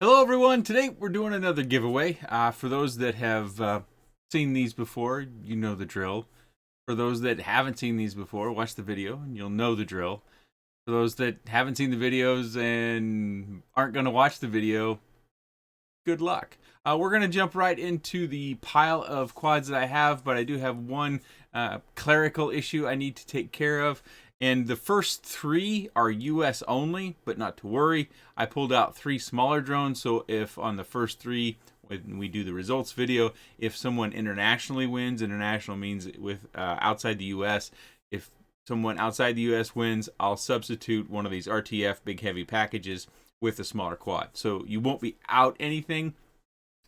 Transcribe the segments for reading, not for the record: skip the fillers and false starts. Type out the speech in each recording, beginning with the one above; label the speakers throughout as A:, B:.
A: Hello everyone, today we're doing another giveaway. For those that have seen these before, you know the drill. For those that haven't seen these before, watch the video and you'll know the drill. For those that haven't seen the videos and aren't going to watch the video, good luck. We're going to jump right into the pile of quads that I have, but I do have one clerical issue I need to take care of. And the first three are US only, but not to worry. I pulled out three smaller drones, so if on the first three, when we do the results video, if someone internationally wins, international means with outside the US, if someone outside the US wins, I'll substitute one of these RTF big heavy packages with a smaller quad. So you won't be out anything.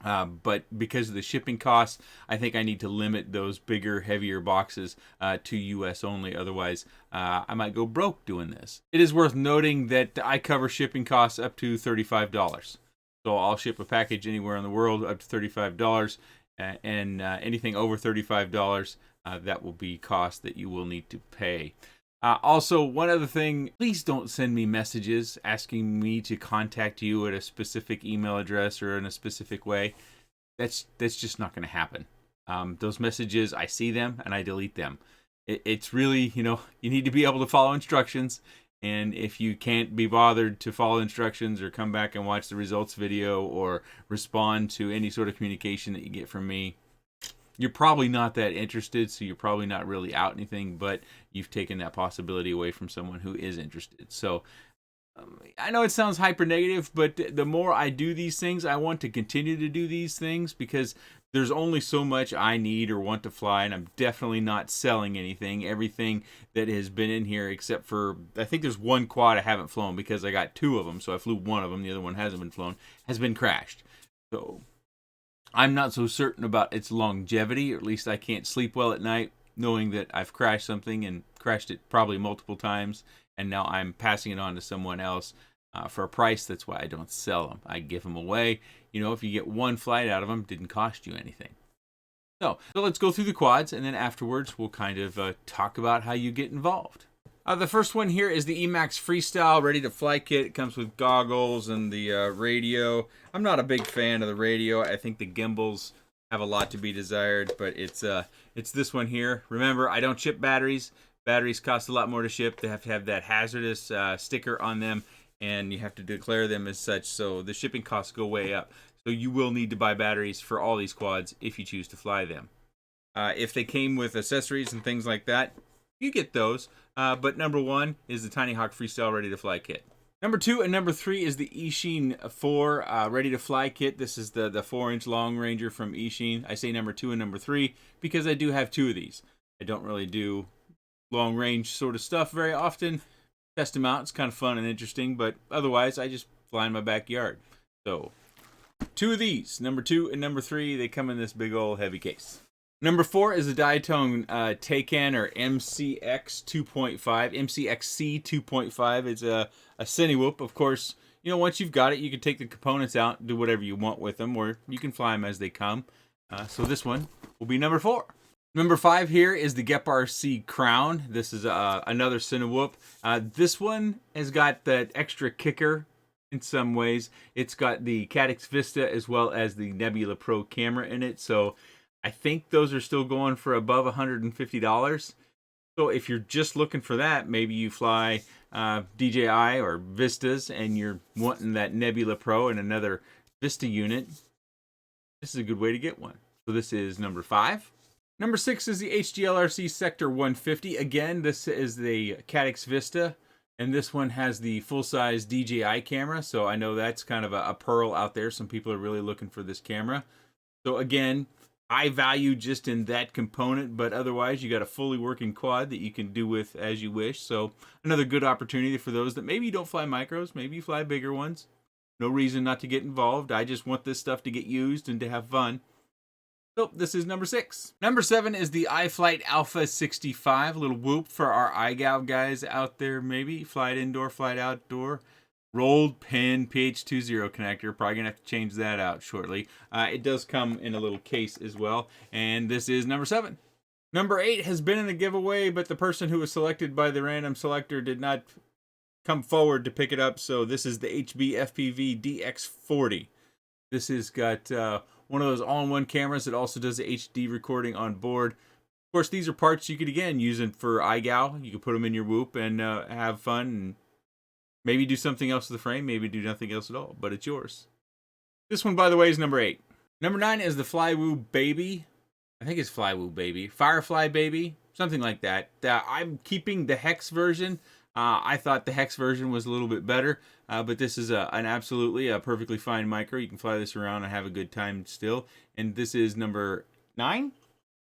A: But because of the shipping costs, I think I need to limit those bigger, heavier boxes to US only. Otherwise, I might go broke doing this. It is worth noting that I cover shipping costs up to $35. So I'll ship a package anywhere in the world up to $35, and anything over $35, that will be cost that you will need to pay. Also, one other thing, please don't send me messages asking me to contact you at a specific email address or in a specific way. That's just not going to happen. Those messages, I see them and I delete them. It's really, you need to be able to follow instructions. And if you can't be bothered to follow instructions or come back and watch the results video or respond to any sort of communication that you get from me, you're probably not that interested, so you're probably not really out anything, but you've taken that possibility away from someone who is interested. So I know it sounds hyper negative, but the more I do these things, I want to continue to do these things because there's only so much I need or want to fly, and I'm definitely not selling anything. Everything that has been in here, except for, I think there's one quad I haven't flown because I got two of them, so I flew one of them, the other one hasn't been flown, has been crashed. So I'm not so certain about its longevity, or at least I can't sleep well at night knowing that I've crashed something and crashed it probably multiple times, and now I'm passing it on to someone else for a price. That's why I don't sell them. I give them away. If you get one flight out of them, it didn't cost you anything. So let's go through the quads, and then afterwards we'll kind of talk about how you get involved. The first one here is the Emax Freestyle Ready to Fly kit. It comes with goggles and the radio. I'm not a big fan of the radio. I think the gimbals have a lot to be desired, but it's this one here. Remember, I don't ship batteries. Batteries cost a lot more to ship. They have to have that hazardous sticker on them, and you have to declare them as such, so the shipping costs go way up. So you will need to buy batteries for all these quads if you choose to fly them. If they came with accessories and things like that, you get those. But number one is the Tiny Hawk Freestyle Ready to Fly kit. Number two and number three is the Eachine 4 Ready to Fly kit. This is the 4-inch Long Ranger from Eachine. I say number two and number three because I do have two of these. I don't really do long range sort of stuff very often. Test them out. It's kind of fun and interesting, but otherwise I just fly in my backyard. So two of these, number two and number three, they come in this big old heavy case. Number four is the Diatone Taycan or MCX 2.5, MCXC 2.5. It's a Cinewhoop. Of course, once you've got it, you can take the components out and do whatever you want with them, or you can fly them as they come. So this one will be number four. Number five here is the GEP-RC Crown. This is another Cinewhoop. This one has got that extra kicker in some ways. It's got the Caddx Vista as well as the Nebula Pro camera in it, so I think those are still going for above $150. So if you're just looking for that, maybe you fly DJI or Vistas and you're wanting that Nebula Pro and another Vista unit, this is a good way to get one. So this is number five. Number six is the HGLRC Sector 150. Again, this is the Caddx Vista, and this one has the full-size DJI camera. So I know that's kind of a pearl out there. Some people are really looking for this camera. So again, I value just in that component, but otherwise you got a fully working quad that you can do with as you wish. So another good opportunity for those that maybe you don't fly micros, maybe you fly bigger ones. No reason not to get involved. I just want this stuff to get used and to have fun. So this is number six. Number seven is the iFlight Alpha 65, a little whoop for our iGal guys out there maybe. Flight indoor, flight outdoor. Rolled pin PH20 connector. Probably going to have to change that out shortly. It does come in a little case as well. And this is number seven. Number eight has been in the giveaway, but the person who was selected by the random selector did not come forward to pick it up. So this is the HB FPV DX40. This has got one of those all-in-one cameras that also does the HD recording on board. Of course, these are parts you could, again, use it for iGal. You could put them in your Whoop and have fun and maybe do something else with the frame, maybe do nothing else at all, but it's yours. This one, by the way, is number 8. Number 9 is the Flywoo Baby. I think it's Flywoo Baby. Firefly Baby, something like that. I'm keeping the Hex version. I thought the Hex version was a little bit better, but this is an absolutely a perfectly fine micro. You can fly this around and have a good time still. And this is number 9?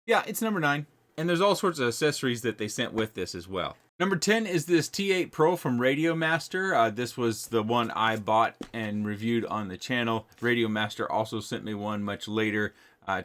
A: Yeah, it's number 9. And there's all sorts of accessories that they sent with this as well. Number 10 is this T8 Pro from Radio Master. This was the one I bought and reviewed on the channel. Radio Master also sent me one much later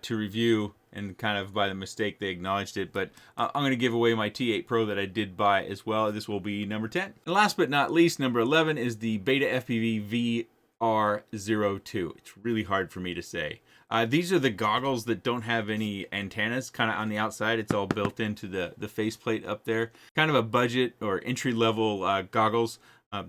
A: to review, and kind of by the mistake they acknowledged it. But I'm going to give away my T8 Pro that I did buy as well. This will be number 10. And last but not least, number 11 is the Beta FPV VR02. It's really hard for me to say. These are the goggles that don't have any antennas, kind of on the outside. It's all built into the faceplate up there. Kind of a budget or entry-level goggles.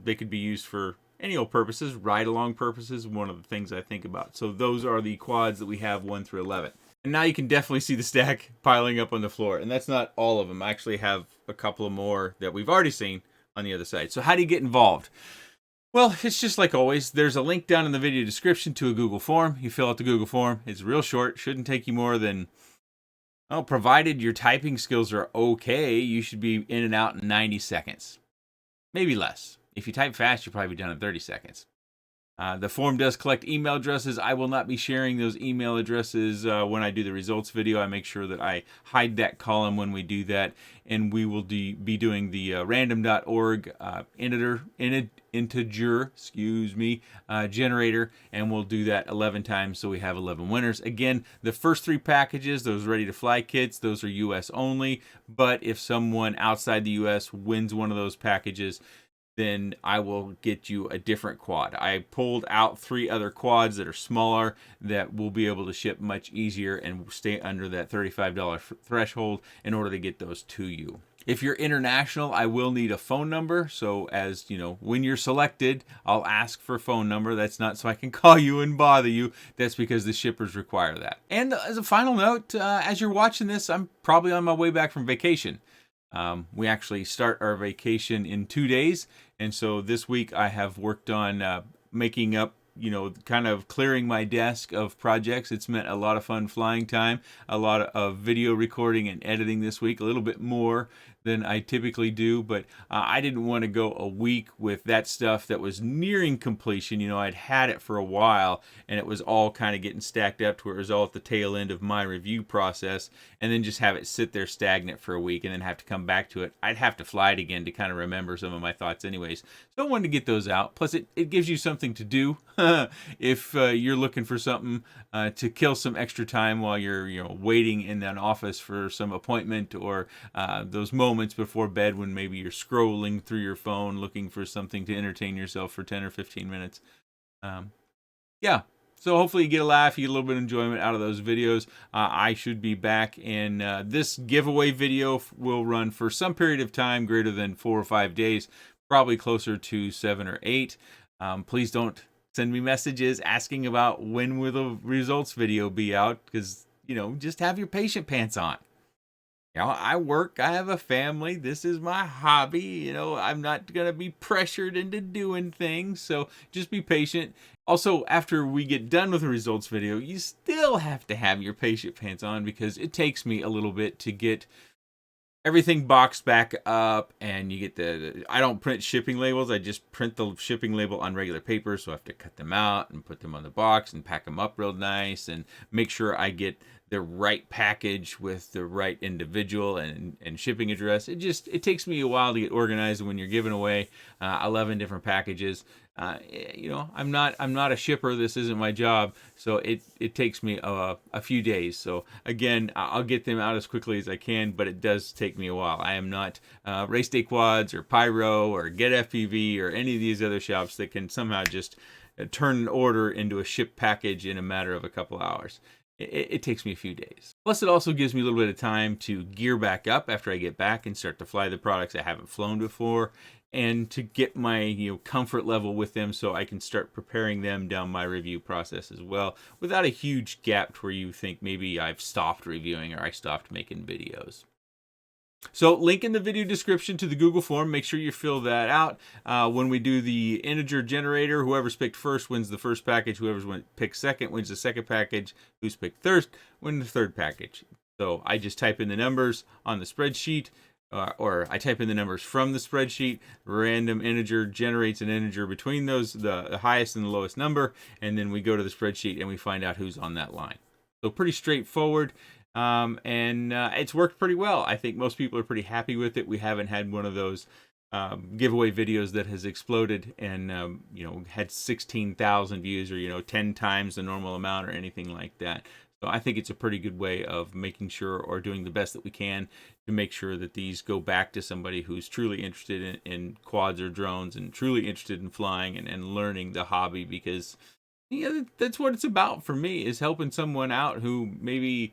A: They could be used for any old purposes, ride-along purposes, one of the things I think about. So those are the quads that we have 1 through 11. And now you can definitely see the stack piling up on the floor. And that's not all of them. I actually have a couple of more that we've already seen on the other side. So how do you get involved? Well, it's just like always. There's a link down in the video description to a Google form. You fill out the Google form. It's real short. Shouldn't take you more than, well, provided your typing skills are okay, you should be in and out in 90 seconds. Maybe less. If you type fast, you'll probably be done in 30 seconds. The form does collect email addresses. I will not be sharing those email addresses when I do the results video. I make sure that I hide that column when we do that. And we will be doing the random.org integer generator. And we'll do that 11 times so we have 11 winners. Again, the first 3 packages, those ready to fly kits, those are US only. But if someone outside the US wins one of those packages, then I will get you a different quad. I pulled out 3 other quads that are smaller that will be able to ship much easier and stay under that $35 threshold in order to get those to you. If you're international, I will need a phone number. So as you know, when you're selected, I'll ask for a phone number. That's not so I can call you and bother you. That's because the shippers require that. And as a final note, as you're watching this, I'm probably on my way back from vacation. We actually start our vacation in 2 days. And so this week I have worked on making up, kind of clearing my desk of projects. It's meant a lot of fun flying time, a lot of video recording and editing this week, a little bit more than I typically do, but I didn't want to go a week with that stuff that was nearing completion. I'd had it for a while and it was all kind of getting stacked up to where it was all at the tail end of my review process, and then just have it sit there stagnant for a week and then have to come back to it. I'd have to fly it again to kind of remember some of my thoughts anyways. So I wanted to get those out. Plus it gives you something to do if you're looking for something to kill some extra time while you're waiting in an office for some appointment, or those moments before bed when maybe you're scrolling through your phone looking for something to entertain yourself for 10 or 15 minutes. Yeah, so hopefully you get a laugh, you get a little bit of enjoyment out of those videos. I should be back, and this giveaway video will run for some period of time greater than 4 or 5 days, probably closer to 7 or 8. Please don't send me messages asking about when will the results video be out, because just have your patient pants on. I work, I have a family, this is my hobby, I'm not going to be pressured into doing things, so just be patient. Also, after we get done with the results video, you still have to have your patient pants on, because it takes me a little bit to get everything boxed back up, and you get I don't print shipping labels, I just print the shipping label on regular paper, so I have to cut them out and put them on the box and pack them up real nice and make sure I get the right package with the right individual and shipping address. It takes me a while to get organized when you're giving away 11 different packages. I'm not a shipper. This isn't my job, so it takes me a few days. So again, I'll get them out as quickly as I can, but it does take me a while. I am not Race Day Quads or Pyro or Get FPV or any of these other shops that can somehow just turn an order into a ship package in a matter of a couple hours. it takes me a few days. Plus, it also gives me a little bit of time to gear back up after I get back and start to fly the products I haven't flown before, and to get my comfort level with them so I can start preparing them down my review process as well, without a huge gap to where you think maybe I've stopped reviewing or I stopped making videos. So link in the video description to the Google form. Make sure you fill that out. When we do the integer generator, whoever's picked first wins the first package. Whoever's picked second wins the second package. Who's picked third wins the third package. So I just type in the numbers on the spreadsheet, or I type in the numbers from the spreadsheet. Random integer generates an integer between those, the highest and the lowest number, and then we go to the spreadsheet and we find out who's on that line. So pretty straightforward. And it's worked pretty well. I think most people are pretty happy with it. We haven't had one of those giveaway videos that has exploded and had 16,000 views, or 10 times the normal amount or anything like that. So I think it's a pretty good way of making sure, or doing the best that we can to make sure that these go back to somebody who's truly interested in quads or drones, and truly interested in flying and learning the hobby, because that's what it's about for me, is helping someone out who maybe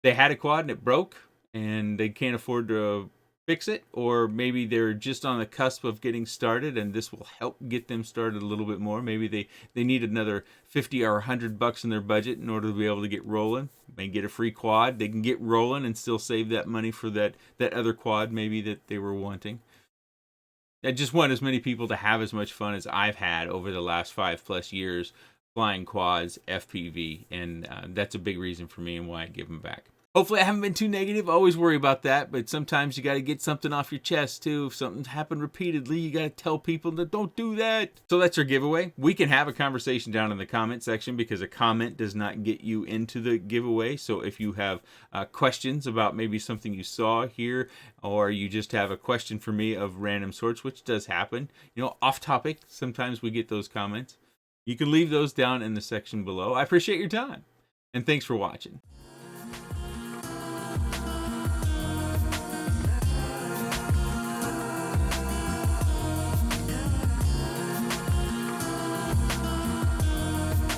A: they had a quad and it broke and they can't afford to fix it, or maybe they're just on the cusp of getting started and this will help get them started a little bit more. Maybe they need another 50 or $100 in their budget in order to be able to get rolling. They get a free quad, they can get rolling and still save that money for that other quad maybe that they were wanting. I just want as many people to have as much fun as I've had over the last 5+ years flying quads, FPV, and that's a big reason for me and why I give them back. Hopefully I haven't been too negative. I always worry about that, but sometimes you got to get something off your chest too. If something's happened repeatedly, you got to tell people that don't do that. So that's our giveaway. We can have a conversation down in the comment section, because a comment does not get you into the giveaway. So if you have questions about maybe something you saw here, or you just have a question for me of random sorts, which does happen, off topic, sometimes we get those comments. You can leave those down in the section below. I appreciate your time, and thanks for watching.